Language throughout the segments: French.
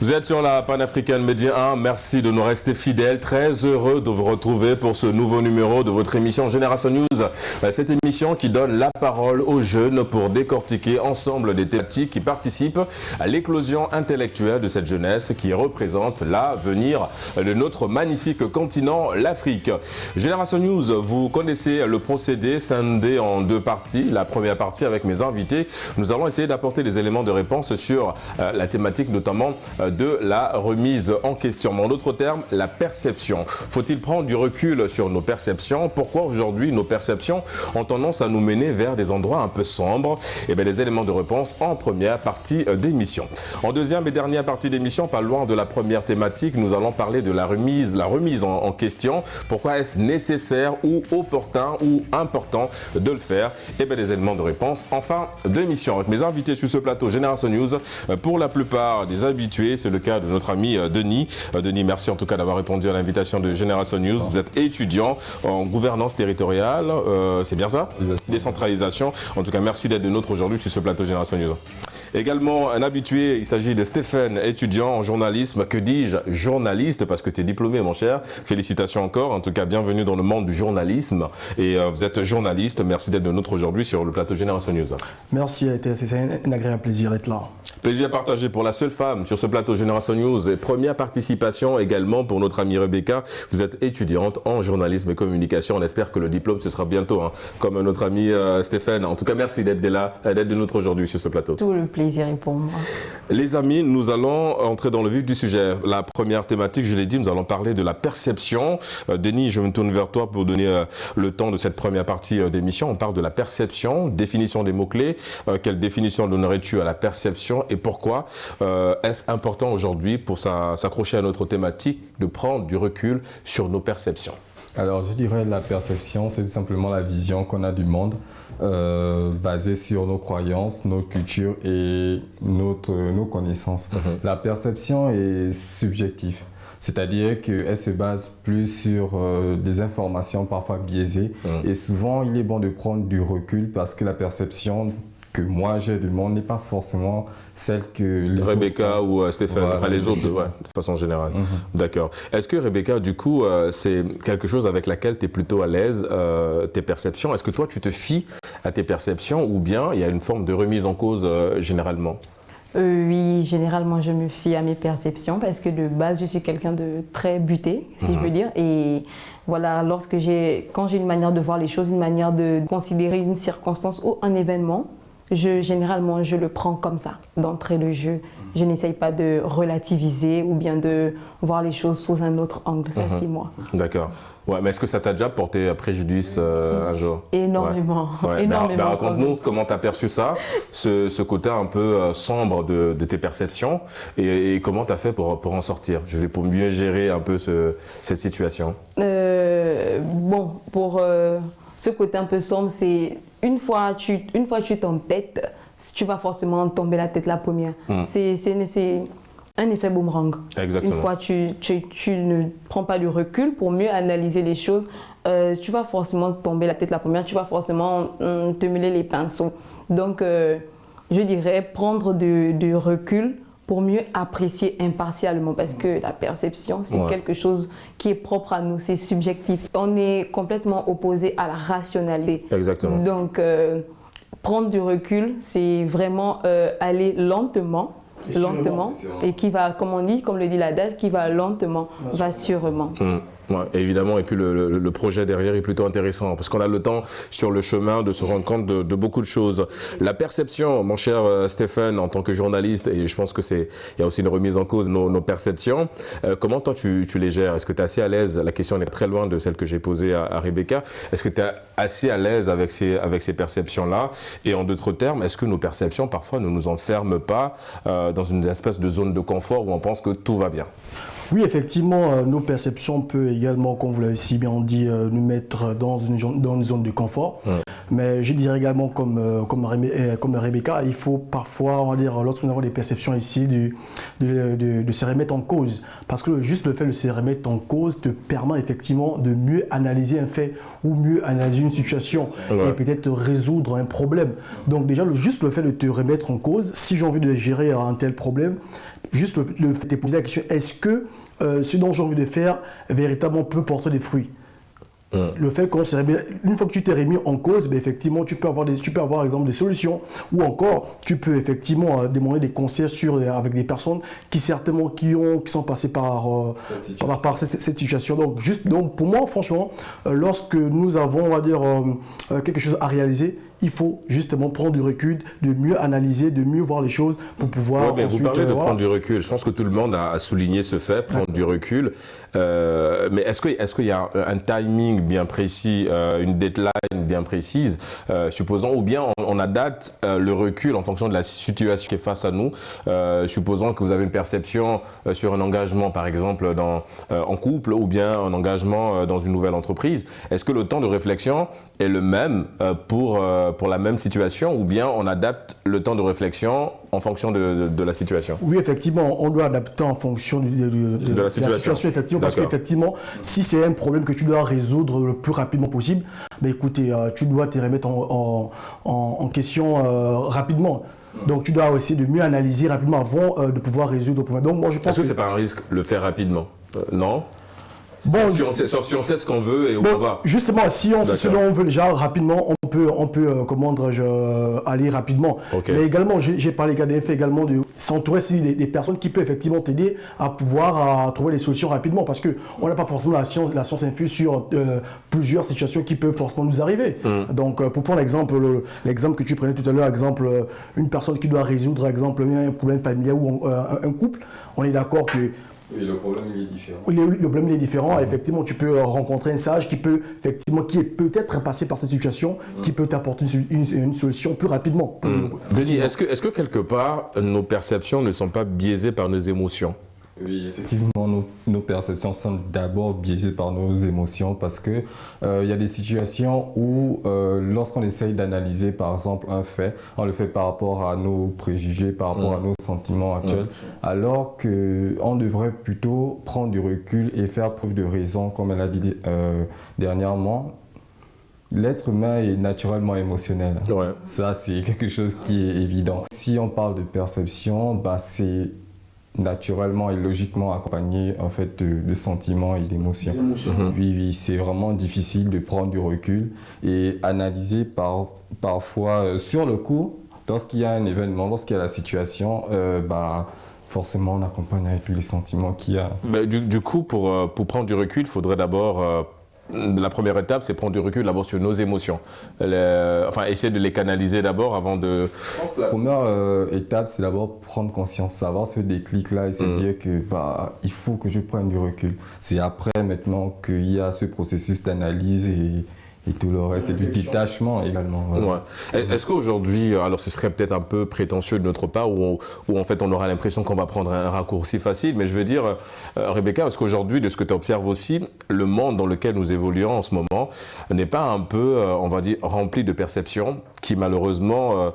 Vous êtes sur la Pan-Africaine Média 1, merci de nous rester fidèles, très heureux de vous retrouver pour ce nouveau numéro de votre émission Génération News. Cette émission qui donne la parole aux jeunes pour décortiquer ensemble des thématiques qui participent à l'éclosion intellectuelle de cette jeunesse qui représente l'avenir de notre magnifique continent, l'Afrique. Génération News, vous connaissez le procédé scindé en deux parties. La première partie avec mes invités, nous allons essayer d'apporter des éléments de réponse sur la thématique notamment de la remise en question. Mais en d'autres termes, la perception. Faut-il prendre du recul sur nos perceptions? Pourquoi aujourd'hui nos perceptions ont tendance à nous mener vers des endroits un peu sombres? Eh bien, les éléments de réponse en première partie d'émission. En deuxième et dernière partie d'émission, pas loin de la première thématique, nous allons parler de la remise en question. Pourquoi est-ce nécessaire ou opportun ou important de le faire? Eh bien, les éléments de réponse en fin d'émission. Avec mes invités sur ce plateau Génération News, pour la plupart des habitués, c'est le cas de notre ami Denis. Denis, merci en tout cas d'avoir répondu à l'invitation de Génération News. Vous êtes étudiant en gouvernance territoriale, c'est bien ça? Décentralisation. En tout cas, merci d'être de nôtre aujourd'hui sur ce plateau Génération News. Également un habitué, il s'agit de Stéphane, étudiant en journalisme. Que dis-je? Journaliste, parce que tu es diplômé, mon cher. Félicitations encore. En tout cas, bienvenue dans le monde du journalisme. Et vous êtes journaliste. Merci d'être de nôtre aujourd'hui sur le plateau Génération News. Merci, c'est un agréable plaisir d'être là. Plaisir partagé pour la seule femme sur ce plateau Génération News. Et première participation également pour notre amie Rebecca. Vous êtes étudiante en journalisme et communication. On espère que le diplôme, ce sera bientôt, hein, comme notre ami Stéphane. En tout cas, merci d'être là, d'être de nôtre aujourd'hui sur ce plateau. Tout le plaisir est pour moi. Les amis, nous allons entrer dans le vif du sujet. La première thématique, je l'ai dit, nous allons parler de la perception. Denis, je me tourne vers toi pour donner le temps de cette première partie d'émission. On parle de la perception, définition des mots-clés. Quelle définition donnerais-tu à la perception et pourquoi est-ce important aujourd'hui pour s'accrocher à notre thématique de prendre du recul sur nos perceptions? Alors, je dirais la perception, c'est tout simplement la vision qu'on a du monde basée sur nos croyances, nos cultures et nos connaissances. La perception est subjective, c'est-à-dire qu'elle se base plus sur des informations parfois biaisées et souvent, il est bon de prendre du recul parce que la perception que moi j'ai du monde n'est pas forcément celle que les Rebecca autres, ou Stéphane, enfin, les autres, ouais, de façon générale. D'accord. Est-ce que Rebecca, du coup, c'est quelque chose avec laquelle tu es plutôt à l'aise, tes perceptions? Est-ce que toi, tu te fies à tes perceptions ou bien il y a une forme de remise en cause généralement? Oui, généralement, je me fie à mes perceptions parce que de base, je suis quelqu'un de très buté, si je veux dire. Et voilà, quand j'ai une manière de voir les choses, une manière de considérer une circonstance ou un événement, généralement, je le prends comme ça, d'entrée de jeu. Je n'essaye pas de relativiser ou bien de voir les choses sous un autre angle, ça c'est moi. D'accord. Ouais, mais est-ce que ça t'a déjà porté préjudice un jour? Énormément. Ouais. Énormément. Raconte-nous comment tu as perçu ça, ce côté un peu sombre de tes perceptions et comment tu as fait pour en sortir, pour mieux gérer un peu cette situation. Bon, pour ce côté un peu sombre, c'est une fois tu t'entêtes, tu vas forcément tomber la tête la première. C'est un effet boomerang. Exactement. Une fois tu ne prends pas du recul pour mieux analyser les choses, tu vas forcément tomber la tête la première, tu vas forcément te mêler les pinceaux. Donc, je dirais prendre du recul pour mieux apprécier impartialement parce que la perception, c'est quelque chose qui est propre à nous, c'est subjectif. On est complètement opposé à la rationalité. Exactement. Donc, prendre du recul, c'est vraiment aller lentement et qui va, comme le dit l'adage, qui va lentement, va sûrement. Ouais, évidemment, et puis le projet derrière est plutôt intéressant parce qu'on a le temps sur le chemin de se rendre compte de beaucoup de choses. La perception, mon cher Stéphane, en tant que journaliste, et je pense que il y a aussi une remise en cause de nos perceptions. Comment toi tu les gères? Est-ce que tu es assez à l'aise? La question est très loin de celle que j'ai posée à Rebecca. Est-ce que tu es assez à l'aise avec ces perceptions-là? Et en d'autres termes, est-ce que nos perceptions parfois ne nous enferment pas dans une espèce de zone de confort où on pense que tout va bien? Oui, effectivement, nos perceptions peuvent également, comme vous l'avez si bien dit, nous mettre dans une zone de confort. Mais je dirais également, comme Rebecca, il faut parfois, on va dire, lorsqu'on a des perceptions ici, de se remettre en cause. Parce que juste le fait de se remettre en cause te permet effectivement de mieux analyser un fait ou mieux analyser une situation et peut-être résoudre un problème. Donc déjà, juste le fait de te remettre en cause, si j'ai envie de gérer un tel problème, juste le fait de poser la question, est-ce que ce dont j'ai envie de faire véritablement peut porter des fruits? Le fait qu'on s'est remis, une fois que tu t'es remis en cause, ben effectivement, tu peux avoir par exemple des solutions, ou encore tu peux effectivement demander des conseils avec des personnes qui certainement qui sont passées par cette situation. Donc pour moi, franchement, lorsque nous avons, on va dire, quelque chose à réaliser, il faut justement prendre du recul, de mieux analyser, de mieux voir les choses pour pouvoir. Ouais, mais vous parlez de prendre du recul. Je pense que tout le monde a souligné ce fait, prendre du recul. Mais est-ce qu'il y a un timing bien précis, une deadline bien précise, supposons, ou bien on adapte le recul en fonction de la situation qui est face à nous, supposons que vous avez une perception sur un engagement, par exemple, en couple, ou bien un engagement dans une nouvelle entreprise. Est-ce que le temps de réflexion est le même pour la même situation, ou bien on adapte le temps de réflexion en fonction de la situation? Oui, effectivement, on doit adapter en fonction de la situation, effectivement, parce qu'effectivement, si c'est un problème que tu dois résoudre le plus rapidement possible, ben écoutez, tu dois te remettre en question rapidement. Donc tu dois essayer de mieux analyser rapidement avant de pouvoir résoudre le problème. Donc moi je pense Est-ce que c'est pas un risque le faire rapidement? Non. Bon, sauf si on sait ce qu'on veut et où on va. Justement, si on sait ce dont on veut déjà rapidement, on peut comment dirais-je, aller rapidement. Okay. Mais également, j'ai parlé également de s'entourer des personnes qui peuvent effectivement t'aider à pouvoir trouver des solutions rapidement, parce que on n'a pas forcément la science infuse sur plusieurs situations qui peuvent forcément nous arriver. Donc, pour prendre l'exemple que tu prenais tout à l'heure, exemple, une personne qui doit résoudre, exemple, un problème familial ou un couple, on est d'accord que oui, le problème il est différent. Le problème il est différent. Effectivement, tu peux rencontrer un sage qui est peut-être passé par cette situation, qui peut t'apporter une solution plus rapidement. Denis, est-ce que quelque part nos perceptions ne sont pas biaisées par nos émotions? Oui, effectivement, nos perceptions sont d'abord biaisées par nos émotions, parce que y a des situations où lorsqu'on essaye d'analyser par exemple un fait, on le fait par rapport à nos préjugés, par rapport à nos sentiments actuels, alors qu'on devrait plutôt prendre du recul et faire preuve de raison, comme elle a dit dernièrement. L'être humain est naturellement émotionnel. Ouais. Ça, c'est quelque chose qui est évident. Si on parle de perception, c'est naturellement et logiquement accompagné en fait de sentiments et d'émotions. Oui, c'est vraiment difficile de prendre du recul et analyser parfois sur le coup, lorsqu'il y a un événement, lorsqu'il y a la situation, forcément on accompagne avec tous les sentiments qu'il y a. Mais du coup, pour prendre du recul, il faudrait d'abord la première étape, c'est prendre du recul d'abord sur nos émotions. Essayer de les canaliser d'abord avant de... Je pense que la première étape, c'est d'abord prendre conscience, savoir ce déclic-là et se dire que il faut que je prenne du recul. C'est après maintenant qu'il y a ce processus d'analyse et tout le reste, et du détachement également. Ouais. Est-ce qu'aujourd'hui, alors ce serait peut-être un peu prétentieux de notre part, où en fait on aura l'impression qu'on va prendre un raccourci facile, mais je veux dire, Rebecca, est-ce qu'aujourd'hui, de ce que tu observes aussi, le monde dans lequel nous évoluons en ce moment n'est pas un peu, on va dire, rempli de perceptions qui malheureusement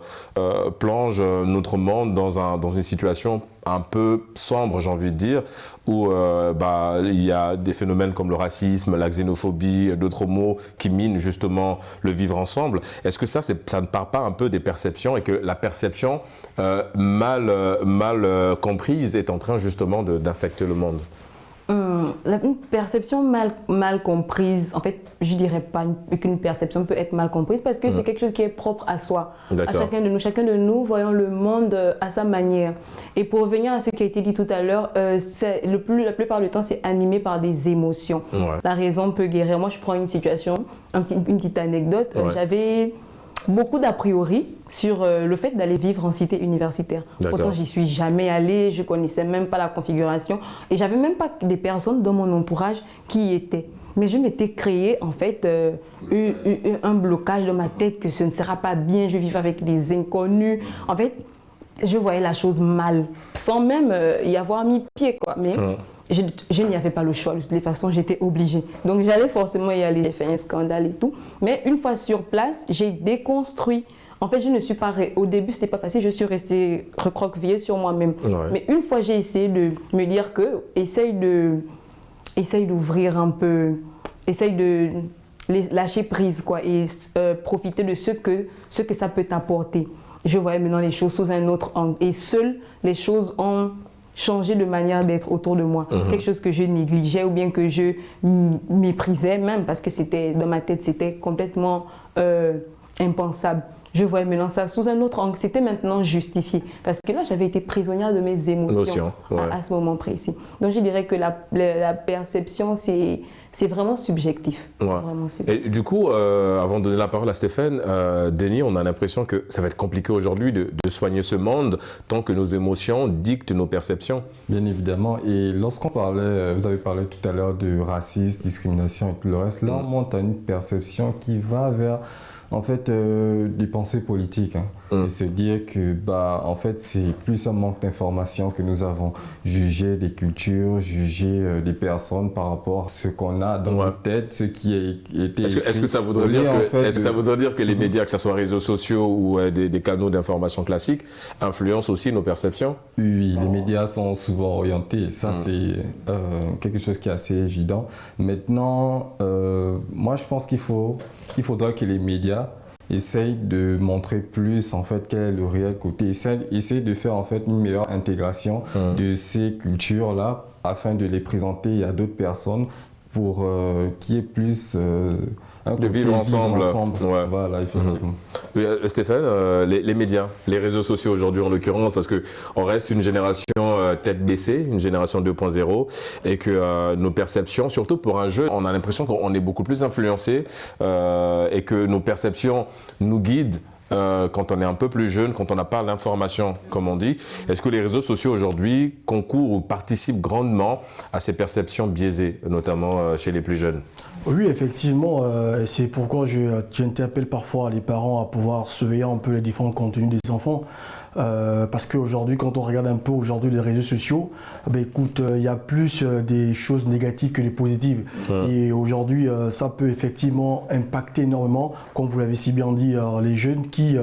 plongent notre monde dans une situation un peu sombre, j'ai envie de dire, où il y a des phénomènes comme le racisme, la xénophobie, d'autres mots qui minent justement le vivre ensemble. Est-ce que ça ne part pas un peu des perceptions, et que la perception mal comprise est en train justement d'infecter le monde? Une perception mal comprise, en fait, je dirais pas qu'une perception peut être mal comprise, parce que c'est quelque chose qui est propre à soi, à chacun de nous. Chacun de nous voyons le monde à sa manière. Et pour revenir à ce qui a été dit tout à l'heure, la plupart du temps, c'est animé par des émotions. Ouais. La raison peut guérir. Moi, je prends une situation, une petite anecdote. Ouais. J'avais beaucoup d'a priori sur le fait d'aller vivre en cité universitaire. Pourtant, j'y suis jamais allée, je connaissais même pas la configuration et j'avais même pas des personnes dans mon entourage qui y étaient. Mais je m'étais créé en fait un blocage dans ma tête que ce ne sera pas bien, je vis avec des inconnus. En fait, je voyais la chose mal, sans même y avoir mis pied, quoi. Mais je n'y avais pas le choix, de toutes les façons, j'étais obligée. Donc j'allais forcément y aller, j'ai fait un scandale et tout. Mais une fois sur place, j'ai déconstruit. En fait, je ne suis pas... Au début, ce n'était pas facile, je suis restée recroquevillée sur moi-même. Ouais. Mais une fois, j'ai essayé de me dire que, essaye d'ouvrir un peu, essaye de lâcher prise, quoi, et profiter de ce que ça peut t'apporter. Je voyais maintenant les choses sous un autre angle. Et seules les choses ont changer de manière d'être autour de moi. Quelque chose que je négligeais ou bien que je méprisais même, parce que c'était dans ma tête, c'était complètement impensable. Je voyais maintenant ça sous un autre angle. C'était maintenant justifié. Parce que là, j'avais été prisonnière de mes émotions à ce moment précis. Donc, je dirais que la perception, c'est vraiment subjectif. Vraiment subjectif. Et du coup, avant de donner la parole à Stéphane, Denis, on a l'impression que ça va être compliqué aujourd'hui de soigner ce monde tant que nos émotions dictent nos perceptions. Bien évidemment. Et lorsqu'on parlait, vous avez parlé tout à l'heure de racisme, discrimination et tout le reste, là, on monte à une perception qui va vers en fait des pensées politiques et se dire que en fait c'est plus un manque d'information que nous avons, juger des cultures, juger des personnes par rapport à ce qu'on a dans notre tête, ce qui a été est-ce que ça voudrait dire que les médias, que ce soit réseaux sociaux ou des canaux d'information classiques, influencent aussi nos perceptions? Oui, les médias sont souvent orientés, ça c'est quelque chose qui est assez évident. Maintenant, moi je pense qu'il faudra que les médias essayent de montrer plus en fait quel est le réel côté, essayent de faire en fait une meilleure intégration de ces cultures-là afin de les présenter à d'autres personnes pour qu'il y ait plus de vivre ensemble. Ouais. Voilà, effectivement. Stéphane, les médias, les réseaux sociaux aujourd'hui en l'occurrence, parce qu'on reste une génération tête baissée, une génération 2.0, et que nos perceptions, surtout pour un jeune, on a l'impression qu'on est beaucoup plus influencé et que nos perceptions nous guident. Quand on est un peu plus jeune, quand on n'a pas l'information, comme on dit. Est-ce que les réseaux sociaux aujourd'hui concourent ou participent grandement à ces perceptions biaisées, notamment chez les plus jeunes? Oui, effectivement, c'est pourquoi j'interpelle parfois les parents à pouvoir surveiller un peu les différents contenus des enfants. Parce qu'aujourd'hui, quand on regarde un peu aujourd'hui les réseaux sociaux, écoute, il y a plus des choses négatives que les positives. Et aujourd'hui, ça peut effectivement impacter énormément, comme vous l'avez si bien dit, les jeunes qui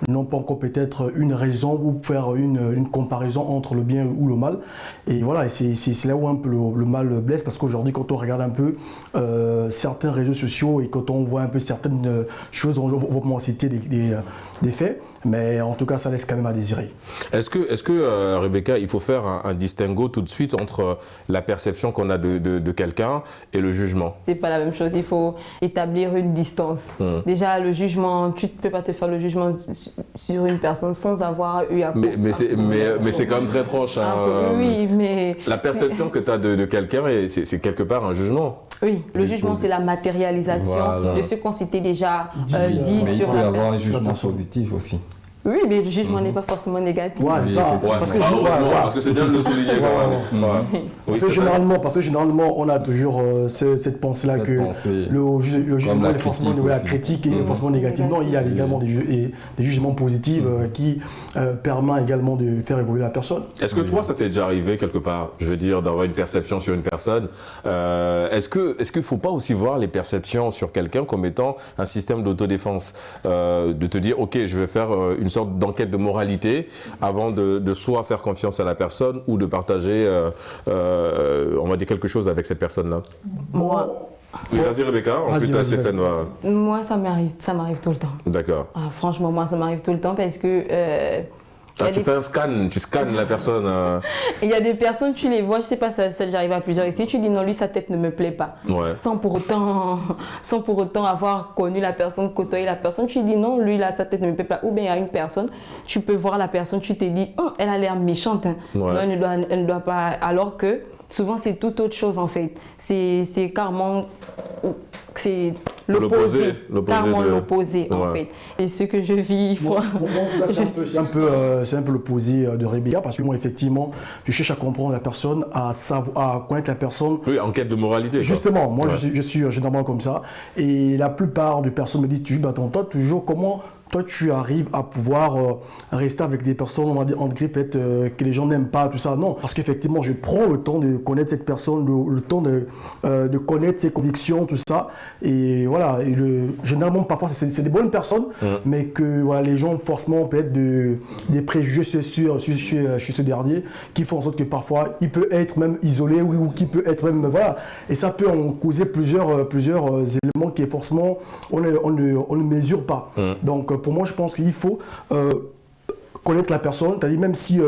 n'ont pas encore peut-être une raison ou faire une comparaison entre le bien ou le mal. Et voilà, c'est là où un peu le mal blesse, parce qu'aujourd'hui, quand on regarde un peu certains réseaux sociaux et quand on voit un peu certaines choses, on va m'en citer des faits, mais en tout cas, ça laisse quand même à désirer. Est-ce que Rebecca, il faut faire un distinguo tout de suite entre la perception qu'on a de quelqu'un et le jugement? C'est pas la même chose, il faut établir une distance. Déjà, le jugement, tu ne peux pas te faire le jugement sur une personne sans avoir eu à... Mais c'est quand même très proche. Oui, mais... La perception que tu as de quelqu'un, c'est quelque part un jugement. Oui, le jugement, c'est la matérialisation de ce qu'on s'était déjà dit sur la personne. Mais il peut y avoir un jugement positif aussi. Oui, mais le jugement n'est pas forcément négatif. Parce que c'est bien de le souligner quand même. Parce que généralement, on a toujours cette pensée-là que le jugement est forcément critique et forcément négatif. Non, il y a également des jugements positifs qui permettent également de faire évoluer la personne. Est-ce que toi, ça t'est déjà arrivé quelque part, je veux dire, d'avoir une perception sur une personne? Est-ce qu'il ne faut pas aussi voir les perceptions sur quelqu'un comme étant un système d'autodéfense? De te dire, ok, je vais faire une sorte d'enquête de moralité avant de soit faire confiance à la personne ou de partager, on va dire, quelque chose avec cette personne-là. Oui, vas-y Rebecca, ensuite Stéphane va... Moi, ça m'arrive tout le temps. D'accord. Franchement, moi, ça m'arrive tout le temps parce que... tu fais un scan, tu scannes la personne. Il y a des personnes, tu les vois, je sais pas, ça j'arrive à plusieurs ici, tu dis non, lui, sa tête ne me plaît pas. Sans pour autant avoir connu la personne, côtoyé la personne, tu dis non, lui, là, sa tête ne me plaît pas. Ou bien il y a une personne, tu peux voir la personne, tu te dis, elle a l'air méchante. Non, elle ne doit pas. Alors que souvent, c'est tout autre chose en fait. C'est carrément... C'est l'opposé, carrément l'opposé en fait. Et ce que je vis, c'est un peu l'opposé de Rebecca, parce que moi effectivement, je cherche à comprendre la personne, à connaître la personne. Oui, en quête de moralité. Justement, moi je suis généralement comme ça, et la plupart des personnes me disent toujours, toi toujours comment toi tu arrives à pouvoir rester avec des personnes, on va dire, entre guillemets, peut-être que les gens n'aiment pas, tout ça. Non, parce qu'effectivement, je prends le temps de connaître cette personne, le temps de connaître ses convictions, tout ça. Et voilà, généralement, parfois, c'est des bonnes personnes, mais que voilà, les gens, forcément, peut-être des préjugés sur ce dernier, qui font en sorte que parfois, il peut être même isolé, ou qui peut être même, voilà. Et ça peut en causer plusieurs éléments qui, forcément, on ne mesure pas. Donc, pour moi, je pense qu'il faut connaître la personne, c'est-à-dire même si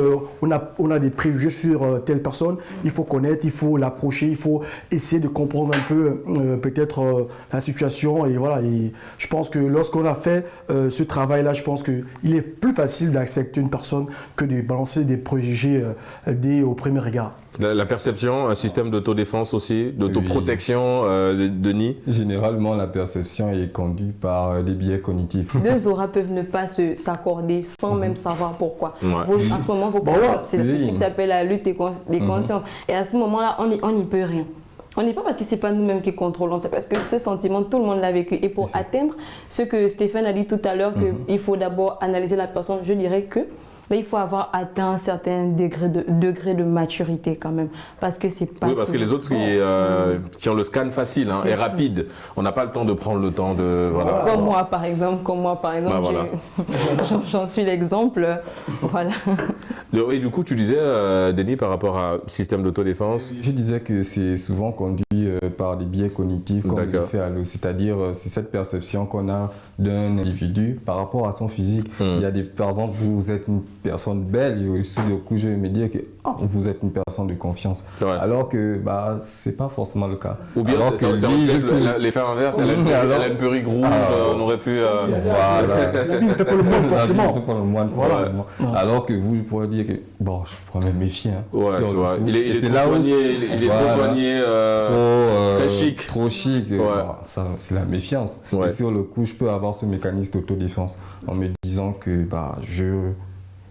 on a des préjugés sur telle personne, il faut connaître, il faut l'approcher, il faut essayer de comprendre un peu peut-être la situation. Et voilà, et je pense que lorsqu'on a fait ce travail-là, je pense qu'il est plus facile d'accepter une personne que de balancer des préjugés dès au premier regard. La perception, un système d'autodéfense aussi, d'autoprotection, Denis? Généralement, la perception est conduite par des biais cognitifs. Deux auras peuvent ne pas s'accorder sans même savoir pourquoi. Ouais. En ce moment, c'est ce qui s'appelle la lutte des consciences. Et à ce moment-là, on n'y peut rien. On n'est pas parce que c'est pas nous-mêmes qui contrôlons, c'est parce que ce sentiment, tout le monde l'a vécu. Et pour atteindre ce que Stéphane a dit tout à l'heure, qu'il faut d'abord analyser la personne, je dirais que là, il faut avoir atteint un certain degré de maturité quand même. Parce que c'est pas. Oui, parce que les autres qui ont le scan facile et rapide, on n'a pas le temps de prendre le temps de. Voilà. Comme moi, par exemple. Bah, voilà. J'en suis l'exemple. Voilà. Et du coup, tu disais, Denis, par rapport à système d'autodéfense? Je disais que c'est souvent conduit par des biais cognitifs, comme le fait Allo. C'est-à-dire, c'est cette perception qu'on a d'un individu par rapport à son physique. Il y a par exemple, vous êtes une personne belle et au-dessus du coup, je vais me dire que vous êtes une personne de confiance. Ouais. Alors que c'est pas forcément le cas. Ou bien l'effet inverse, elle a une perruque rouge, on aurait pu. Voilà. Il fait pas le moine forcément. Fait pas le moine forcément. Alors que vous pourrez dire que bon, je pourrais me méfier. Ouais, tu vois. Il est trop soigné, il est trop soigné, très chic. Trop chic. Ouais. Ça, c'est la méfiance. Ouais. Et sur le coup, je peux avoir ce mécanisme d'autodéfense en me disant que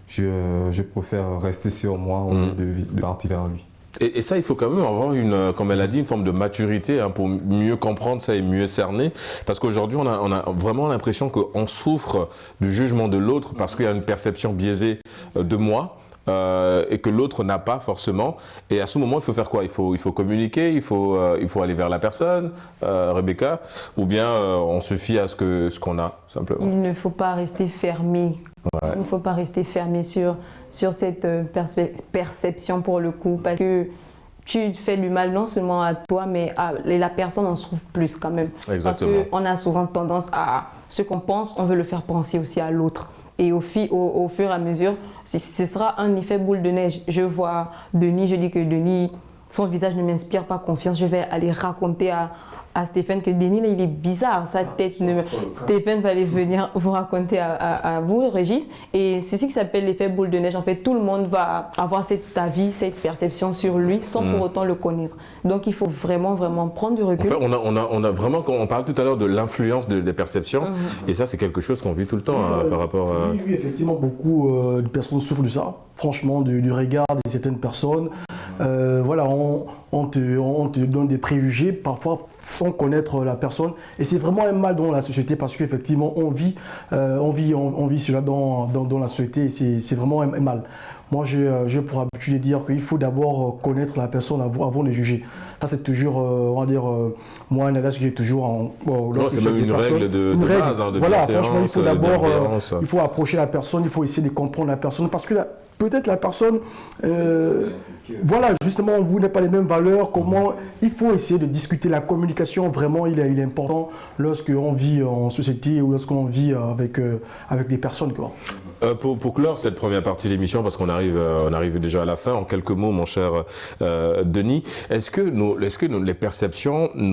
je préfère rester sur moi au lieu de partir vers lui. Et ça, il faut quand même avoir comme elle a dit, une forme de maturité pour mieux comprendre ça et mieux cerner. Parce qu'aujourd'hui, on a vraiment l'impression qu'on souffre du jugement de l'autre parce qu'il y a une perception biaisée de moi. Et que l'autre n'a pas forcément. Et à ce moment, il faut faire quoi? Il faut communiquer, il faut aller vers la personne, Rebecca, ou bien on se fie à ce qu'on a, simplement. Il ne faut pas rester fermé. Ouais. Il ne faut pas rester fermé sur cette perception pour le coup, parce que tu fais du mal non seulement à toi, mais la personne en souffre plus quand même. Exactement. Parce qu'on a souvent tendance à ce qu'on pense, on veut le faire penser aussi à l'autre. Et au fur et à mesure, ce sera un effet boule de neige. Je vois Denis, je dis que Denis, son visage ne m'inspire pas confiance. Je vais aller raconter à Stéphane que Denis, là, il est bizarre, sa tête. Stéphane va aller venir vous raconter à vous, Régis. Et c'est ce qui s'appelle l'effet boule de neige. En fait, tout le monde va avoir cet avis, cette perception sur lui sans pour autant le connaître. Donc, il faut vraiment, vraiment prendre du recul. En fait, on a vraiment, on parlait tout à l'heure de l'influence des perceptions. Et ça, c'est quelque chose qu'on vit tout le temps par rapport à... Oui, effectivement, beaucoup de personnes souffrent de ça. Franchement, du regard de certaines personnes. Voilà, on te donne des préjugés, parfois sans connaître la personne. Et c'est vraiment un mal dans la société parce qu'effectivement, on vit cela dans la société et c'est vraiment un mal. Moi, j'ai pour habitude de dire qu'il faut d'abord connaître la personne avant de juger. Ça, c'est toujours, on va dire, moi, un adage que j'ai toujours... c'est même une règle de base, de voilà, franchement, il faut d'abord il faut approcher la personne, il faut essayer de comprendre la personne parce que peut-être la personne, voilà, justement, vous n'avez pas les mêmes valeurs. Comment il faut essayer de discuter. La communication, vraiment, il est important lorsqu'on vit en société ou lorsqu'on vit avec des personnes, quoi. Pour clore cette première partie de l'émission, parce qu'on arrive déjà à la fin, en quelques mots, mon cher Denis, est-ce que nos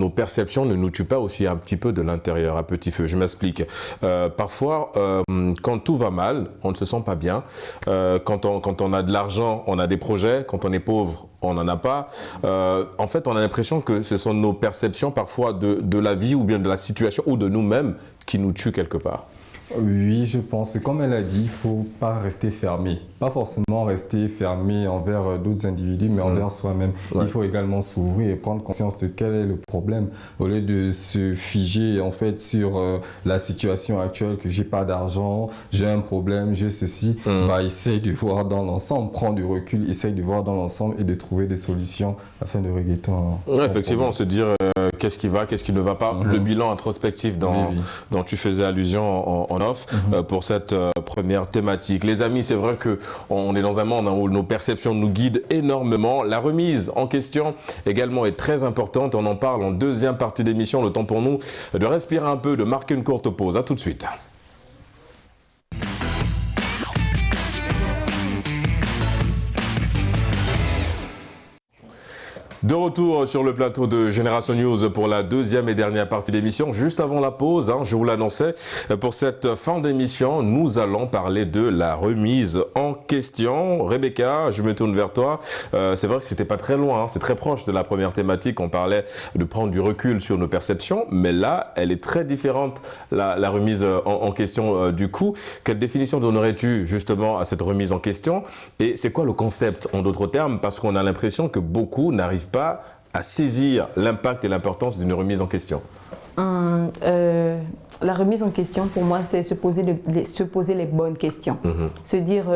perceptions ne nous tuent pas aussi un petit peu de l'intérieur, à petit feu? Je m'explique. Parfois, quand tout va mal, on ne se sent pas bien. Quand on a de l'argent, on a des projets. Quand on est pauvre, on n'en a pas. En fait, on a l'impression que ce sont nos perceptions parfois de la vie ou bien de la situation ou de nous-mêmes qui nous tuent quelque part. Oui, je pense. Comme elle a dit, il ne faut pas rester fermé. Pas forcément rester fermé envers d'autres individus, mais envers soi-même. Ouais. Il faut également s'ouvrir et prendre conscience de quel est le problème. Au lieu de se figer en fait sur la situation actuelle, que j'ai pas d'argent, j'ai un problème, j'ai ceci, essaye de voir dans l'ensemble, prends du recul, essaye de voir dans l'ensemble et de trouver des solutions afin de régler ton effectivement, se dire qu'est-ce qui va, qu'est-ce qui ne va pas. Le bilan introspectif dont tu faisais allusion en off pour cette première thématique. Les amis, c'est vrai que on est dans un monde où nos perceptions nous guident énormément. La remise en question également est très importante. On en parle en deuxième partie d'émission. Le temps pour nous de respirer un peu, de marquer une courte pause. À tout de suite. De retour sur le plateau de Génération News pour la deuxième et dernière partie d'émission. Juste avant la pause, je vous l'annonçais, pour cette fin d'émission, nous allons parler de la remise en question. Rebecca, je me tourne vers toi. C'est vrai que c'était pas très loin, c'est très proche de la première thématique. On parlait de prendre du recul sur nos perceptions, mais là, elle est très différente, la remise en question du coup. Quelle définition donnerais-tu justement à cette remise en question? Et c'est quoi le concept en d'autres termes? Parce qu'on a l'impression que beaucoup n'arrivent pas à saisir l'impact et l'importance d'une remise en question. La remise en question, pour moi, c'est se poser les bonnes questions. Se dire,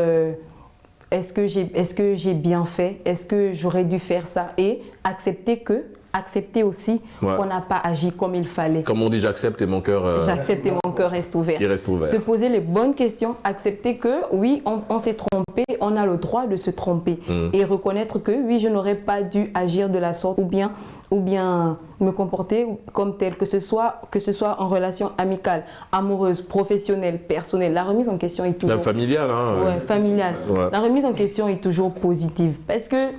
est-ce que j'ai bien fait? Est-ce que j'aurais dû faire ça? Et accepter aussi qu'on n'a pas agi comme il fallait. Comme on dit, j'accepte et mon cœur... J'accepte et mon cœur reste ouvert. Il reste ouvert. Se poser les bonnes questions, accepter que oui, on s'est trompé, on a le droit de se tromper. Et reconnaître que oui, je n'aurais pas dû agir de la sorte ou bien me comporter comme tel, que ce soit en relation amicale, amoureuse, professionnelle, personnelle. La remise en question est toujours... Même familiale, hein. Ouais, familiale. Ouais. La remise en question est toujours positive parce que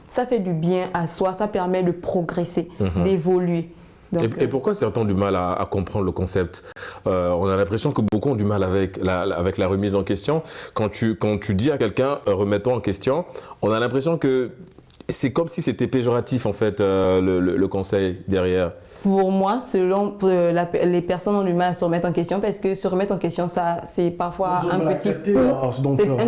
ça fait du bien à soi, ça permet de progresser, d'évoluer. Donc, et pourquoi certains ont du mal à comprendre le concept? On a l'impression que beaucoup ont du mal avec la remise en question. Quand tu dis à quelqu'un remettons en question, on a l'impression que c'est comme si c'était péjoratif en fait le conseil derrière. Pour moi, les personnes ont du mal à se remettre en question parce que se remettre en question, ça, c'est parfois un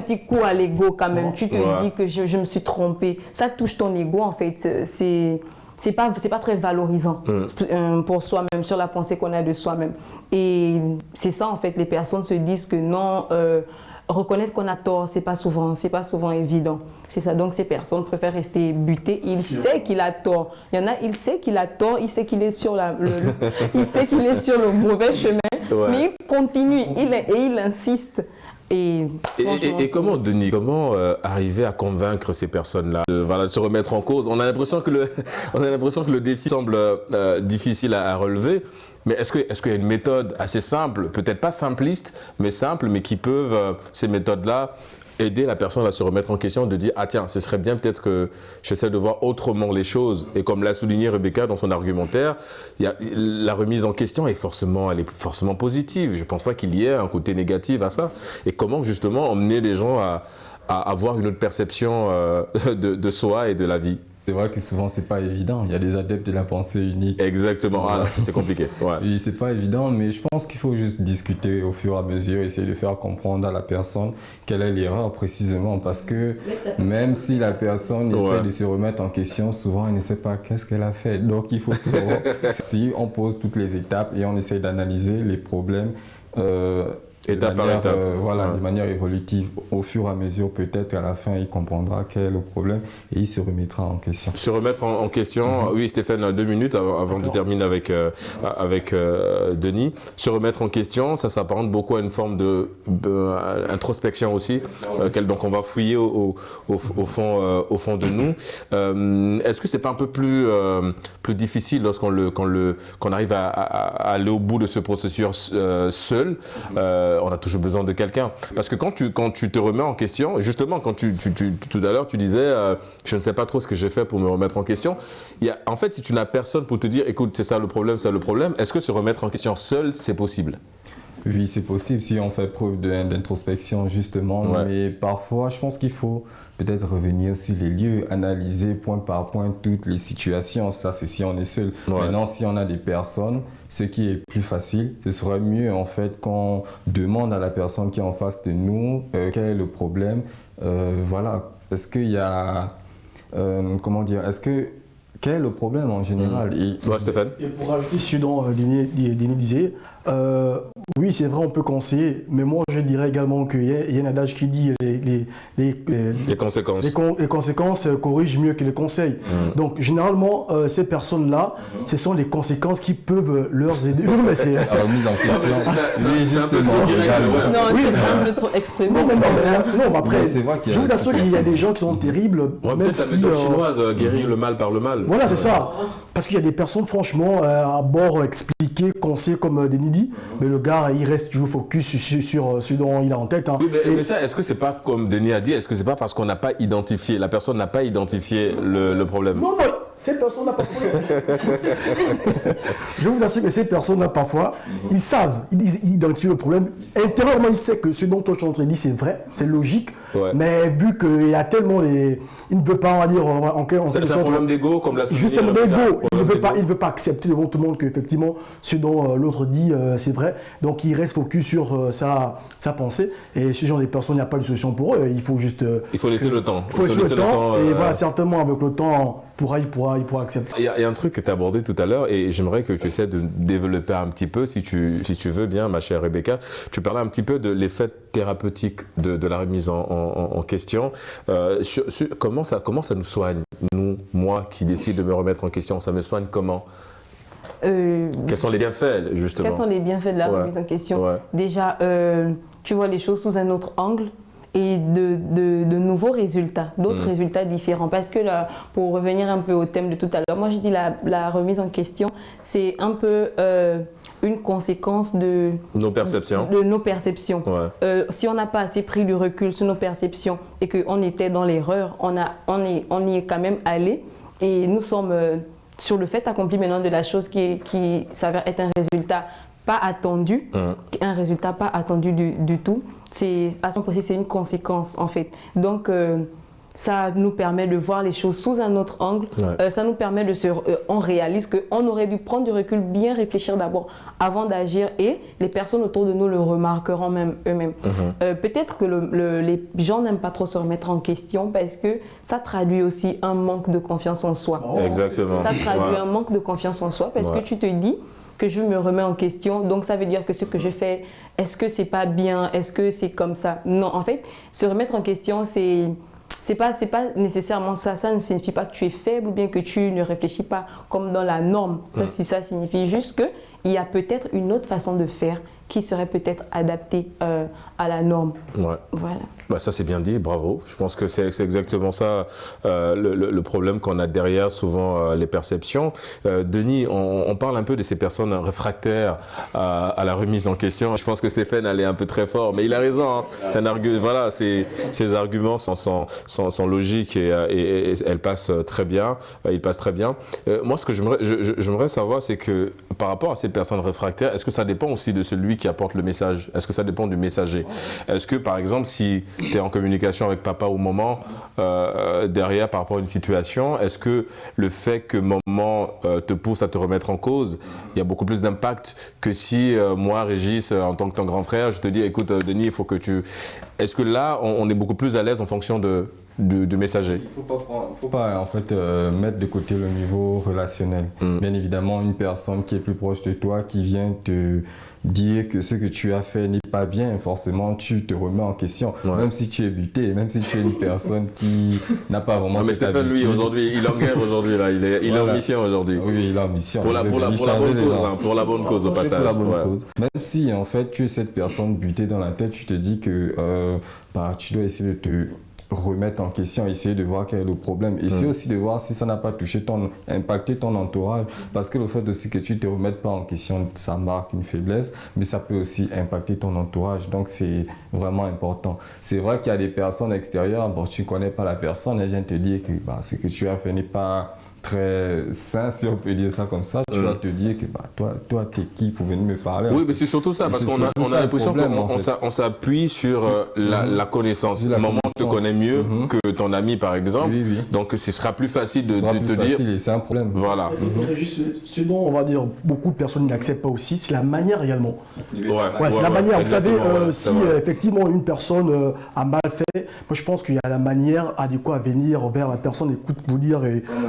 petit coup à l'ego quand même. Tu te dis que je me suis trompée. Ça touche ton ego en fait. C'est pas très valorisant pour soi-même, sur la pensée qu'on a de soi-même. Et c'est ça en fait, les personnes se disent que non, reconnaître qu'on a tort, c'est pas souvent évident. C'est ça, donc ces personnes préfèrent rester butées. Il sait qu'il a tort. Il y en a, il sait qu'il a tort, il sait qu'il est sur il sait qu'il est sur le mauvais chemin, mais il continue, il insiste. Et comment, Denis, arriver à convaincre ces personnes-là de se remettre en cause? On a l'impression que le défi semble difficile à relever. Mais est-ce qu'il y a une méthode assez simple, peut-être pas simpliste, mais simple, mais qui peuvent, ces méthodes-là, aider la personne à se remettre en question, de dire « Ah tiens, ce serait bien peut-être que j'essaie de voir autrement les choses ». Et comme l'a souligné Rebecca dans son argumentaire, la remise en question elle est forcément positive. Je ne pense pas qu'il y ait un côté négatif à ça. Et comment justement emmener les gens à avoir une autre perception de soi et de la vie? C'est vrai que souvent, c'est pas évident. Il y a des adeptes de la pensée unique. Exactement. Ah, c'est compliqué. Ouais. Oui, c'est pas évident, mais je pense qu'il faut juste discuter au fur et à mesure, essayer de faire comprendre à la personne quelle est l'erreur précisément. Parce que même si la personne essaie de se remettre en question, souvent, elle ne sait pas qu'est-ce qu'elle a fait. Donc, il faut souvent, si on pose toutes les étapes et on essaie d'analyser les problèmes, étape par étape. De manière évolutive. Au fur et à mesure, peut-être à la fin, il comprendra quel est le problème et il se remettra en question. Se remettre en question, oui Stéphane, 2 minutes avant de terminer avec Denis. Se remettre en question, ça s'apparente beaucoup à une forme d'introspection aussi, donc on va fouiller au fond de nous. Est-ce que c'est pas un peu plus difficile lorsqu'on arrive à aller au bout de ce processus seul? On a toujours besoin de quelqu'un. Parce que quand tu te remets en question, justement, quand tout à l'heure, tu disais je ne sais pas trop ce que j'ai fait pour me remettre en question. En fait, si tu n'as personne pour te dire, écoute, c'est ça le problème, est-ce que se remettre en question seul, c'est possible? Oui, c'est possible si on fait preuve d'introspection, justement. Mais parfois, je pense qu'il faut peut-être revenir sur les lieux, analyser point par point toutes les situations. Ça, c'est si on est seul. Maintenant, si on a des personnes, ce qui est plus facile, ce serait mieux en fait qu'on demande à la personne qui est en face de nous quel est le problème. Est-ce qu'il y a... quel est le problème en général? Stéphane? Et pour rajouter ce dont Denis disait, oui, c'est vrai, on peut conseiller, mais moi je dirais également qu'il y a un adage qui dit les conséquences corrigent mieux que les conseils. Donc généralement, ces personnes-là, ce sont les conséquences qui peuvent leur aider. Mais c'est la remise en question. C'est un peu trop un peu trop extrême. Non, après, je vous assure qu'il y a des gens qui sont terribles. Peut-être la méthode chinoise, guérir le mal par le mal. Voilà, c'est ça. Parce qu'il y a des personnes, franchement, à bord expliquer, conseiller comme Denis dit, mais le gars, il reste toujours focus sur ce dont il a en tête. Oui, mais ça, est-ce que c'est pas, comme Denis a dit, est-ce que c'est pas parce qu'on n'a pas identifié, la personne n'a pas identifié le problème? Non, ces personnes-là, parfois, je vous assure que ces personnes-là, parfois, ils savent, ils identifient le problème. Intérieurement, ils savent que ce dont toi tu es en train de dire, c'est vrai, c'est logique. Ouais. Mais vu qu'il y a tellement il ne peut pas, on va dire, c'est un problème d'ego, comme l'a souligné. Justement, d'ego. Il ne veut pas accepter devant tout le monde qu'effectivement, ce dont l'autre dit, c'est vrai. Donc, il reste focus sur sa pensée. Et ce genre de personnes, il n'y a pas de solution pour eux. Il faut juste... il faut laisser le temps. Il faut laisser le temps. Et voilà, certainement, avec le temps, il pourra accepter. Il y a un truc que tu as abordé tout à l'heure et j'aimerais que tu essaies de développer un petit peu, si tu veux bien, ma chère Rebecca. Tu parlais un petit peu de l'effet thérapeutique de la remise en question. Comment ça nous soigne, moi qui décide de me remettre en question, ça me soigne comment? Quels sont les bienfaits, justement? Quels sont les bienfaits de la remise en question? Déjà, tu vois les choses sous un autre angle et de nouveaux résultats, d'autres résultats différents. Parce que là, pour revenir un peu au thème de tout à l'heure, moi je dis la remise en question, c'est un peu une conséquence de nos perceptions. Si on n'a pas assez pris du recul sur nos perceptions et qu'on était dans l'erreur, on y est quand même allé et nous sommes sur le fait accompli maintenant de la chose qui s'avère être un résultat pas attendu, un résultat pas attendu du tout. À son possible, c'est une conséquence en fait. Donc ça nous permet de voir les choses sous un autre angle. Ça nous permet on réalise qu'on aurait dû prendre du recul, bien réfléchir d'abord avant d'agir et les personnes autour de nous le remarqueront même eux-mêmes. Peut-être que les gens n'aiment pas trop se remettre en question parce que ça traduit aussi un manque de confiance en soi. Exactement. Ça traduit un manque de confiance en soi parce que tu te dis que je me remets en question, donc ça veut dire que ce que je fais, est-ce que c'est pas bien, est-ce que c'est comme ça? Non, en fait, se remettre en question, c'est pas nécessairement ça. Ça ne signifie pas que tu es faible ou bien que tu ne réfléchis pas comme dans la norme. Ça signifie juste qu'il y a peut-être une autre façon de faire qui serait peut-être adaptée à la norme. Voilà. Bah ça c'est bien dit, bravo. Je pense que c'est exactement ça le problème qu'on a derrière souvent les perceptions. Denis, on parle un peu de ces personnes réfractaires à la remise en question. Je pense que Stéphane allait un peu très fort, mais il a raison. Hein. C'est un voilà, ces arguments sont logiques et elles passent très bien. Ils passent très bien. Moi, ce que j'aimerais savoir, c'est que par rapport à ces personnes réfractaires, est-ce que ça dépend aussi de celui qui apporte le message? Est-ce que ça dépend du messager? Est-ce que par exemple, si tu es en communication avec papa ou maman derrière par rapport à une situation, est-ce que le fait que maman te pousse à te remettre en cause, il y a beaucoup plus d'impact que si moi, Régis, en tant que ton grand frère, je te dis écoute Denis, il faut que tu... Est-ce que là, on est beaucoup plus à l'aise en fonction du messager? Il ne faut pas en fait, mettre de côté le niveau relationnel. Bien évidemment, une personne qui est plus proche de toi, qui vient te dire que ce que tu as fait n'est pas bien, forcément tu te remets en question. Même si tu es buté, même si tu es une personne qui n'a pas vraiment cette Stéphane, habitude. lui, aujourd'hui, il est en guerre aujourd'hui, là. Il est en mission aujourd'hui. Oui, il est en mission. Pour la bonne cause, hein, pour la bonne cause au passage. Pour la bonne cause. Même si en fait tu es cette personne butée dans la tête, tu te dis que tu dois essayer de te remettre en question, essayer de voir quel est le problème. Essayer aussi de voir si ça n'a pas impacté ton entourage. Parce que le fait aussi que tu ne te remettes pas en question, ça marque une faiblesse, mais ça peut aussi impacter ton entourage. Donc, c'est vraiment important. C'est vrai qu'il y a des personnes extérieures, bon, tu ne connais pas la personne, elle vient te dire que ce que tu as fait n'est pas très sain, si on peut dire ça comme ça. Tu vas te dire que toi, t'es qui pour venir me parler? Oui, mais c'est surtout ça, parce qu'on a l'impression qu'on s'appuie sur la connaissance. Maman te connaît mieux que ton ami, par exemple. Donc, ce sera plus facile de te dire... C'est un problème. Voilà. Ce dont, on va dire, beaucoup de personnes n'acceptent pas aussi, c'est la manière également. C'est la manière. Vous savez, si effectivement une personne a mal fait, moi je pense qu'il y a la manière adéquate à venir vers la personne, écoute, vous dire,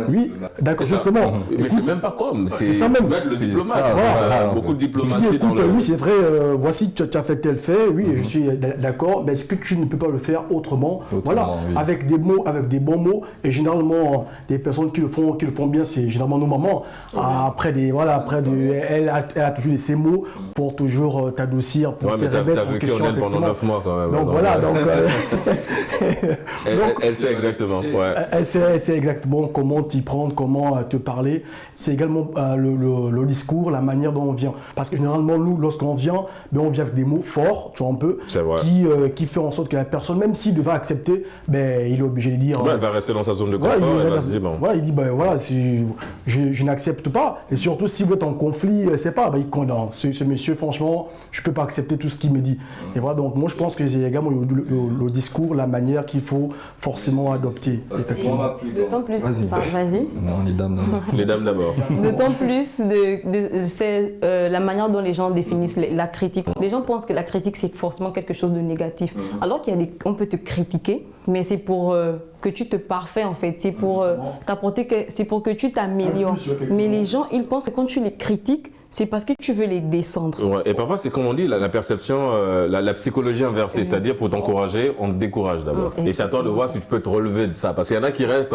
oui, d'accord, justement. Mais c'est même pas comme. C'est ça même. Le diplomate. Beaucoup de diplomatie dans le... Oui, c'est vrai, voici, tu as fait tel fait, oui, je suis d'accord, mais est-ce que tu ne peux pas le faire autrement? Voilà, avec des mots, avec des bons mots, et généralement, des personnes qui le font bien, c'est généralement nos mamans. Elle a toujours ces mots pour toujours t'adoucir, pour te remettre en question. T'as vécu en elle pendant 9 mois quand même. Donc voilà, elle sait exactement. Elle sait exactement comment t'y prendre, comment te parler. C'est également le discours, la manière dont on vient. Parce que généralement, nous, lorsqu'on vient, ben, on vient avec des mots forts, tu vois, un peu, qui fait en sorte que la personne, même s'il devait accepter, ben, il est obligé de dire... elle va rester dans sa zone de confort, voilà, elle va se dire, bon. Voilà, il dit, ben voilà, je n'accepte pas. Et surtout, si vous êtes en conflit, c'est pas, ben, il condamne. Ce monsieur, franchement, je peux pas accepter tout ce qu'il me dit. Et voilà, donc moi, je pense que c'est également le discours, la manière qu'il faut forcément adopter. D'autant plus, vas-y. Non, les dames d'abord. Les dames d'abord. D'autant plus, c'est la manière dont les gens définissent la critique. Les gens pensent que la critique, c'est forcément quelque chose de négatif. Alors qu'on peut te critiquer, mais c'est pour que tu te parfais en fait. C'est pour t'apporter, c'est pour que tu t'améliores. Mais les gens, ils pensent que quand tu les critiques, c'est parce que tu veux les descendre. Ouais, et parfois, c'est comme on dit, la perception, la psychologie inversée. C'est-à-dire, pour t'encourager, on te décourage d'abord. Et c'est à toi de voir si tu peux te relever de ça. Parce qu'il y en a qui restent,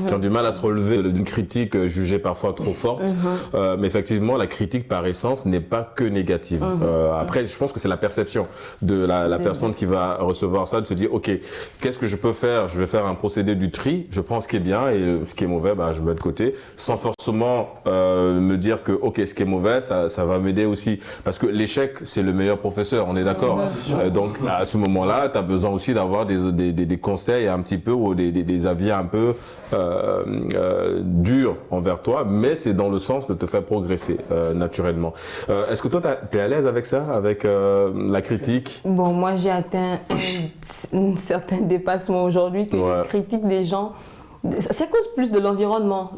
qui ont du mal à se relever d'une critique jugée parfois trop forte. Mais effectivement, la critique, par essence, n'est pas que négative. Après, je pense que c'est la perception de la personne qui va recevoir ça, de se dire, OK, qu'est-ce que je peux faire? Je vais faire un procédé du tri. Je prends ce qui est bien et ce qui est mauvais, bah, je mets de côté. Sans forcément me dire que, OK, ce qui est mauvais, ça va m'aider aussi. Parce que l'échec, c'est le meilleur professeur, on est d'accord. Donc, à ce moment-là, tu as besoin aussi d'avoir des conseils un petit peu ou des avis un peu durs envers toi, mais c'est dans le sens de te faire progresser naturellement. Est-ce que toi, tu es à l'aise avec ça, avec la critique? Bon, moi, j'ai atteint un certain dépassement aujourd'hui que la critique des gens. Ça cause plus de l'environnement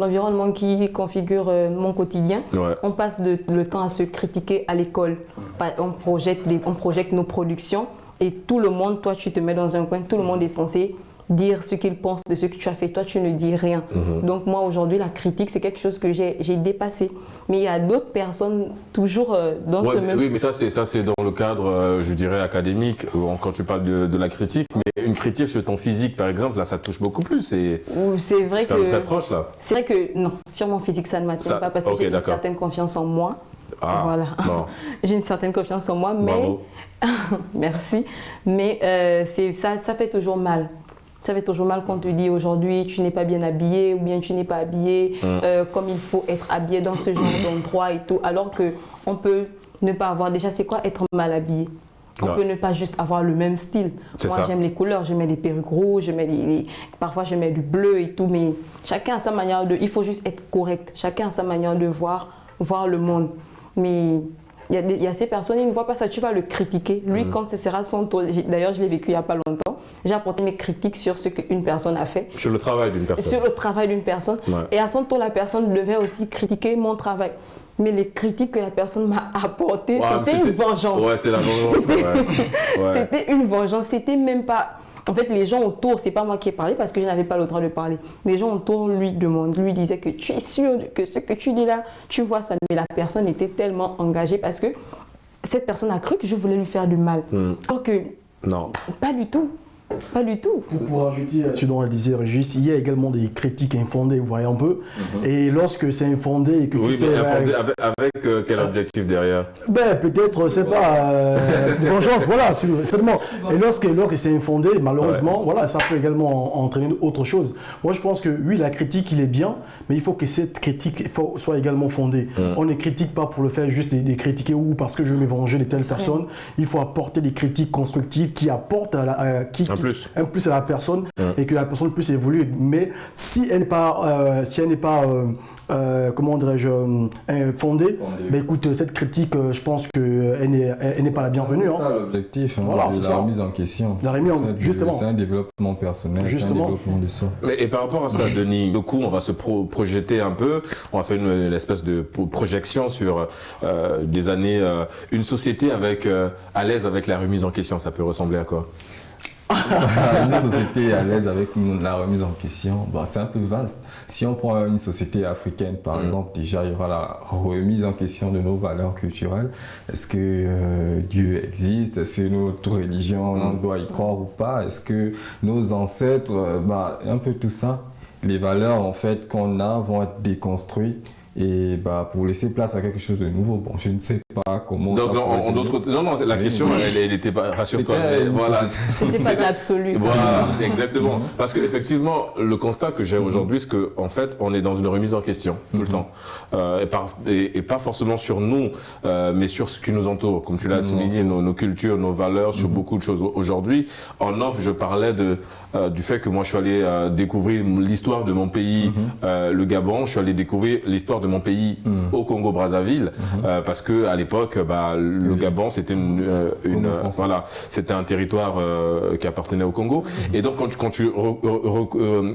qui configure mon quotidien. On passe le temps à se critiquer à l'école. On projette nos productions et tout le monde, toi tu te mets dans un coin, tout le monde est censé dire ce qu'il pense de ce que tu as fait. Toi, tu ne dis rien. Donc moi, aujourd'hui, la critique, c'est quelque chose que j'ai dépassé. Mais il y a d'autres personnes toujours dans ce même... Oui, mais ça, c'est dans le cadre, je dirais, académique, quand tu parles de la critique. Mais une critique sur ton physique, par exemple, là, ça touche beaucoup plus. C'est quand même très proche, là. C'est vrai que, non, sur mon physique, ça ne m'atteint pas parce que j'ai une certaine confiance en moi. Voilà. Bon. J'ai une certaine confiance en moi, mais... Bravo. Merci. Mais ça fait toujours mal. Ça fait toujours mal quand on te dit aujourd'hui tu n'es pas bien habillé ou bien tu n'es pas habillé comme il faut être habillé dans ce genre d'endroit et tout. Alors qu'on peut ne pas avoir, déjà c'est quoi être mal habillé? On peut ne pas juste avoir le même style. Moi j'aime les couleurs, je mets des perruques rouges, parfois je mets du bleu et tout, mais chacun a sa manière de... Il faut juste être correct, chacun a sa manière de voir le monde. Mais il y a ces personnes, ils ne voient pas ça, tu vas le critiquer. Lui, quand ce sera son tour, d'ailleurs je l'ai vécu il n'y a pas longtemps, j'ai apporté mes critiques sur ce qu'une personne a fait. Sur le travail d'une personne. Sur le travail d'une personne. Et à son tour, la personne devait aussi critiquer mon travail. Mais les critiques que la personne m'a apportées, c'était une vengeance. Ouais, c'est la vengeance. C'était une vengeance, c'était même pas... En fait, les gens autour, c'est pas moi qui ai parlé parce que je n'avais pas le droit de parler. Les gens autour lui disaient que tu es sûr que ce que tu dis là, tu vois ça. Mais la personne était tellement engagée parce que cette personne a cru que je voulais lui faire du mal. Alors que non, pas du tout. Pas du tout. Pour ajouter ce dont elle disait Régis, il y a également des critiques infondées, vous voyez un peu. Et lorsque c'est infondé et que tu sais... mais infondé avec quel objectif derrière? Ben peut-être, c'est pas vengeance, voilà, seulement. Et lorsque c'est infondé, malheureusement, voilà, ça peut également entraîner autre chose. Moi je pense que oui, la critique il est bien, mais il faut que cette critique soit également fondée. On ne critique pas pour le faire juste de critiquer ou parce que je veux me venger de telle personne. Il faut apporter des critiques constructives qui apportent un plus à la personne et que la personne puisse évoluer. Mais si elle n'est pas, comment dirais-je, fondée, ben écoute, cette critique, je pense qu'elle n'est pas la bienvenue. C'est ça l'objectif, voilà, la remise en question. Justement. C'est un développement personnel, c'est un développement de soi. Et par rapport à ça, Denis, du coup, on va se projeter un peu, on va faire une espèce de projection sur des années, une société à l'aise avec la remise en question, ça peut ressembler à quoi? Une société à l'aise avec la remise en question, c'est un peu vaste. Si on prend une société africaine, par exemple, déjà il y aura la remise en question de nos valeurs culturelles. Est-ce que Dieu existe? Est-ce que notre religion, on doit y croire ou pas? Est-ce que nos ancêtres, un peu tout ça. Les valeurs en fait qu'on a vont être déconstruites. Et pour laisser place à quelque chose de nouveau, je ne sais pas comment Donc, ça pourrait être bien. non, la question, elle n'était pas, rassure-toi. Voilà. C'était pas de l'absolu. Voilà, c'est exactement. Parce qu'effectivement, le constat que j'ai aujourd'hui, c'est qu'en fait, on est dans une remise en question tout le temps. Et pas forcément sur nous, mais sur ce qui nous entoure. Comme tu l'as souligné, nos cultures, nos valeurs, sur beaucoup de choses. Aujourd'hui, en off, je parlais du fait que moi, je suis allé découvrir l'histoire de mon pays, le Gabon. Je suis allé découvrir l'histoire de mon pays au Congo-Brazzaville, parce que à l'époque, le Gabon, c'était c'était un territoire qui appartenait au Congo. Et donc, quand tu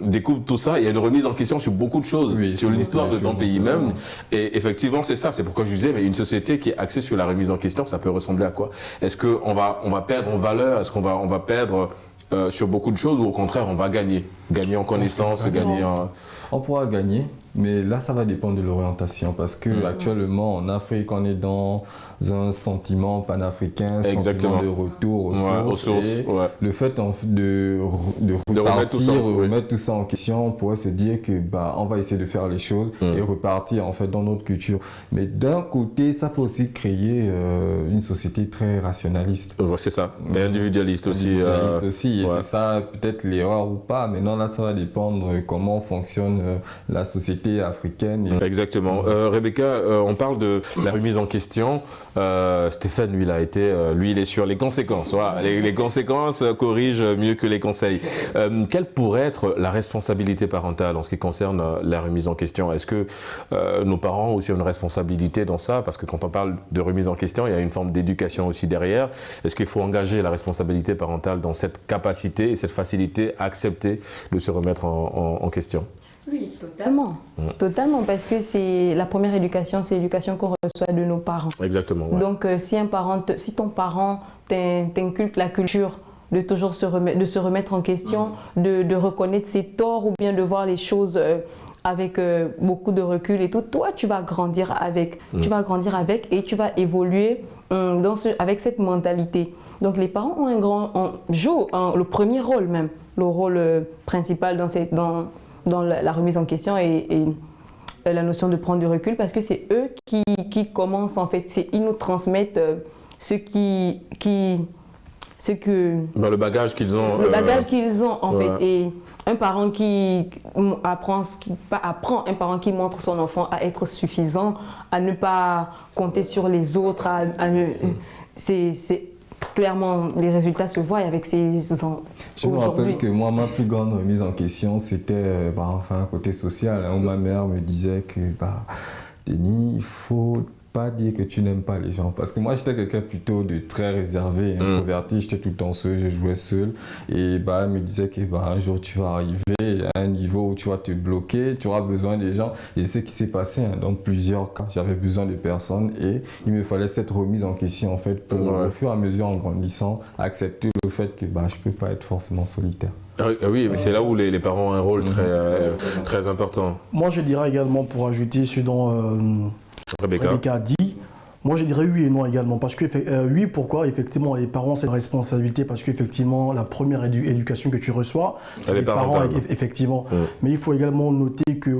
découvres tout ça, il y a une remise en question sur beaucoup de choses, sur l'histoire de ton pays même. Et effectivement, c'est ça. C'est pourquoi je disais, mais une société qui est axée sur la remise en question, ça peut ressembler à quoi? Est-ce qu'on va perdre en valeur? Est-ce qu'on va perdre sur beaucoup de choses, ou au contraire, on va gagner en connaissance, gagner en... On pourra gagner, mais là, ça va dépendre de l'orientation, parce que actuellement, en Afrique, on est dans un sentiment panafricain, sentiment de retour aux sources. Le fait de remettre tout ça en question, on pourrait se dire que on va essayer de faire les choses et repartir en fait dans notre culture. Mais d'un côté, ça peut aussi créer une société très rationaliste. C'est ça, mais individualiste aussi. Individualiste aussi, et c'est ça peut-être l'erreur ou pas. Maintenant, là, ça va dépendre comment fonctionne la société africaine. Exactement. Rebecca, on parle de la remise en question. Stéphane, lui, il est sur les conséquences. Voilà. Les conséquences corrigent mieux que les conseils. Quelle pourrait être la responsabilité parentale en ce qui concerne la remise en question? Est-ce que nos parents ont aussi une responsabilité dans ça? Parce que quand on parle de remise en question, il y a une forme d'éducation aussi derrière. Est-ce qu'il faut engager la responsabilité parentale dans cette capacité et cette facilité à accepter de se remettre en question? Oui, totalement. Totalement, parce que c'est la première éducation, c'est l'éducation qu'on reçoit de nos parents. Exactement. Ouais. Donc, si ton parent t'inculque la culture de toujours se remettre en question, de reconnaître ses torts ou bien de voir les choses avec beaucoup de recul et tout, toi, tu vas grandir avec. Tu vas grandir avec et tu vas évoluer avec cette mentalité. Donc, les parents jouent le premier rôle même, le rôle principal dans la remise en question et la notion de prendre du recul, parce que c'est eux qui commencent en fait, ils nous transmettent le bagage qu'ils ont. Le bagage qu'ils ont en fait. Et un parent qui apprend un parent qui montre son enfant à être suffisant, à ne pas compter sur les autres, c'est clairement, les résultats se voient avec ces enfants. Je me rappelle que moi, ma plus grande remise en question, c'était côté social, où ma mère me disait que Denis, il faut pas dire que tu n'aimes pas les gens. Parce que moi, j'étais quelqu'un plutôt de très réservé, introverti, j'étais tout le temps seul, je jouais seul. Et elle me disait que un jour, tu vas arriver à un niveau où tu vas te bloquer, tu auras besoin des gens. Et c'est ce qui s'est passé. Dans plusieurs cas, j'avais besoin de personnes et il me fallait cette remise en question, en fait, pour au fur et à mesure, en grandissant, accepter le fait que je ne peux pas être forcément solitaire. Oui, mais c'est là où les parents ont un rôle très important. Moi, je dirais également, pour ajouter ce dont Rebecca a dit, moi je dirais oui et non également. Parce que oui, pourquoi? Effectivement, les parents, c'est la responsabilité, parce qu'effectivement, la première éducation que tu reçois, c'est les parents, effectivement. Mais il faut également noter que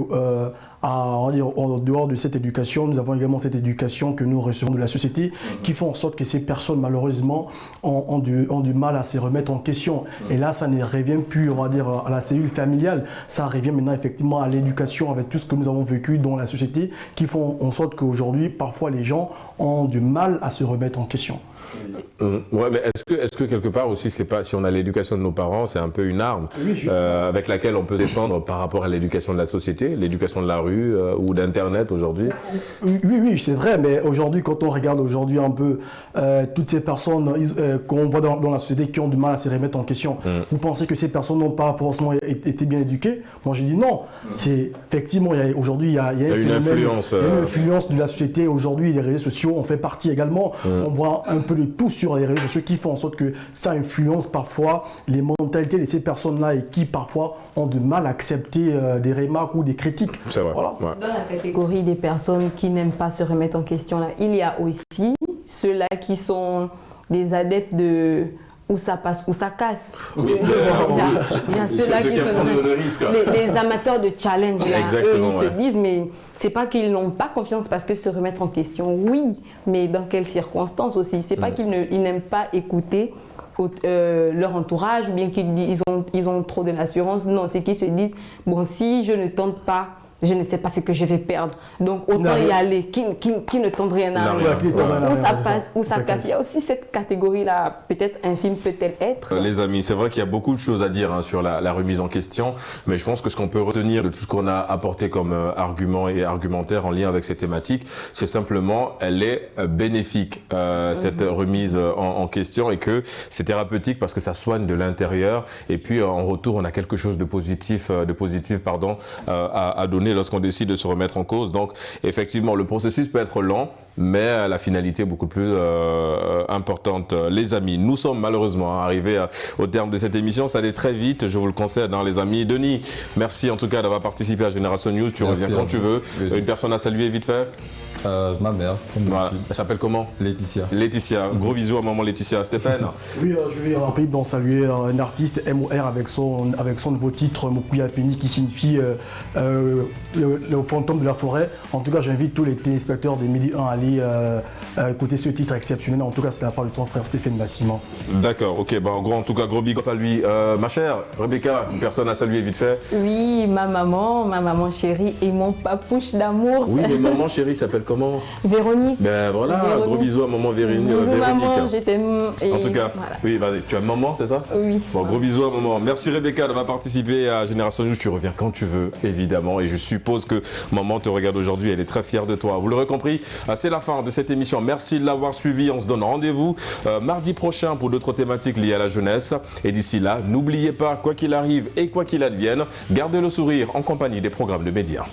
en dehors de cette éducation, nous avons également cette éducation que nous recevons de la société, qui font en sorte que ces personnes, malheureusement, ont du mal à se remettre en question. Et là, ça ne revient plus, on va dire, à la cellule familiale. Ça revient maintenant effectivement à l'éducation, avec tout ce que nous avons vécu dans la société, qui font en sorte qu'aujourd'hui, parfois, les gens ont du mal à se remettre en question. Ouais, mais est-ce que quelque part aussi, c'est pas, si on a l'éducation de nos parents, c'est un peu une arme avec laquelle on peut défendre par rapport à l'éducation de la société, l'éducation de la rue ou d'Internet aujourd'hui? Oui, c'est vrai, mais aujourd'hui, quand on regarde aujourd'hui un peu toutes ces personnes qu'on voit dans la société qui ont du mal à se remettre en question, vous pensez que ces personnes n'ont pas forcément été bien éduquées? Moi, j'ai dit non. C'est effectivement, aujourd'hui, il y a une influence de la société. Aujourd'hui, les réseaux sociaux en fait partie également. On voit un peu de tout sur les réseaux sociaux qui font en sorte que ça influence parfois les mentalités de ces personnes-là et qui parfois ont du mal à accepter des remarques ou des critiques. C'est vrai. Voilà. Dans la catégorie des personnes qui n'aiment pas se remettre en question, il y a aussi ceux-là qui sont des adeptes de où ça passe, où ça casse. Oui, Il y a ceux-là ceux qui qui se prennent le risque. les amateurs de challenge, là, Exactement, eux, ils ouais. se disent, mais c'est pas qu'ils n'ont pas confiance parce que se remettre en question, oui, mais dans quelles circonstances aussi. C'est pas qu'ils n'aiment pas écouter leur entourage ou bien qu'ils ont trop de l'assurance. Non, c'est qu'ils se disent, bon, si je ne tente pas, je ne sais pas ce que je vais perdre. Donc, autant y aller. Qui ne tente rien à rien. Où ça passe, où ça casse. Il y a aussi cette catégorie-là, peut-être infime peut-elle être. Les amis, c'est vrai qu'il y a beaucoup de choses à dire sur la remise en question, mais je pense que ce qu'on peut retenir de tout ce qu'on a apporté comme argument et argumentaire en lien avec ces thématiques, c'est simplement, elle est bénéfique, cette remise en question, et que c'est thérapeutique parce que ça soigne de l'intérieur, et puis en retour, on a quelque chose de positif, à donner lorsqu'on décide de se remettre en cause. Donc, effectivement, le processus peut être lent, mais la finalité est beaucoup plus importante. Les amis, nous sommes malheureusement arrivés au terme de cette émission. Ça allait très vite, je vous le concède, hein, les amis. Denis, merci en tout cas d'avoir participé à Génération News. Tu reviens quand tu veux. Oui. Une personne à saluer vite fait. Ma mère. Voilà. Elle s'appelle comment? Laetitia. Laetitia. Gros bisous à maman Laetitia. Stéphane. Oui, je vais rapidement saluer un artiste MOR avec son nouveau titre Mokuya Peni qui signifie le fantôme de la forêt. En tout cas, j'invite tous les téléspectateurs des Midi 1 à aller écouter ce titre exceptionnel. En tout cas, c'est la part de ton frère Stéphane Massima. D'accord, ok. Bah, en tout cas, gros big up à lui. Ma chère Rebecca, une personne à saluer vite fait. Oui, ma maman chérie et mon papouche d'amour. Oui, mais maman chérie s'appelle comment? Véronique. Ben voilà, Véronique. Gros bisous à maman Véronique. Maman, je t'aime. En tout cas, voilà. oui, vas-y, tu as maman, c'est ça? Oui. Bon, gros bisous à maman. Merci Rebecca d'avoir participé à Génération News. Tu reviens quand tu veux, évidemment. Et je suppose que maman te regarde aujourd'hui, elle est très fière de toi. Vous l'aurez compris, c'est la fin de cette émission. Merci de l'avoir suivi. On se donne rendez-vous mardi prochain pour d'autres thématiques liées à la jeunesse. Et d'ici là, n'oubliez pas, quoi qu'il arrive et quoi qu'il advienne, gardez le sourire en compagnie des programmes de médias.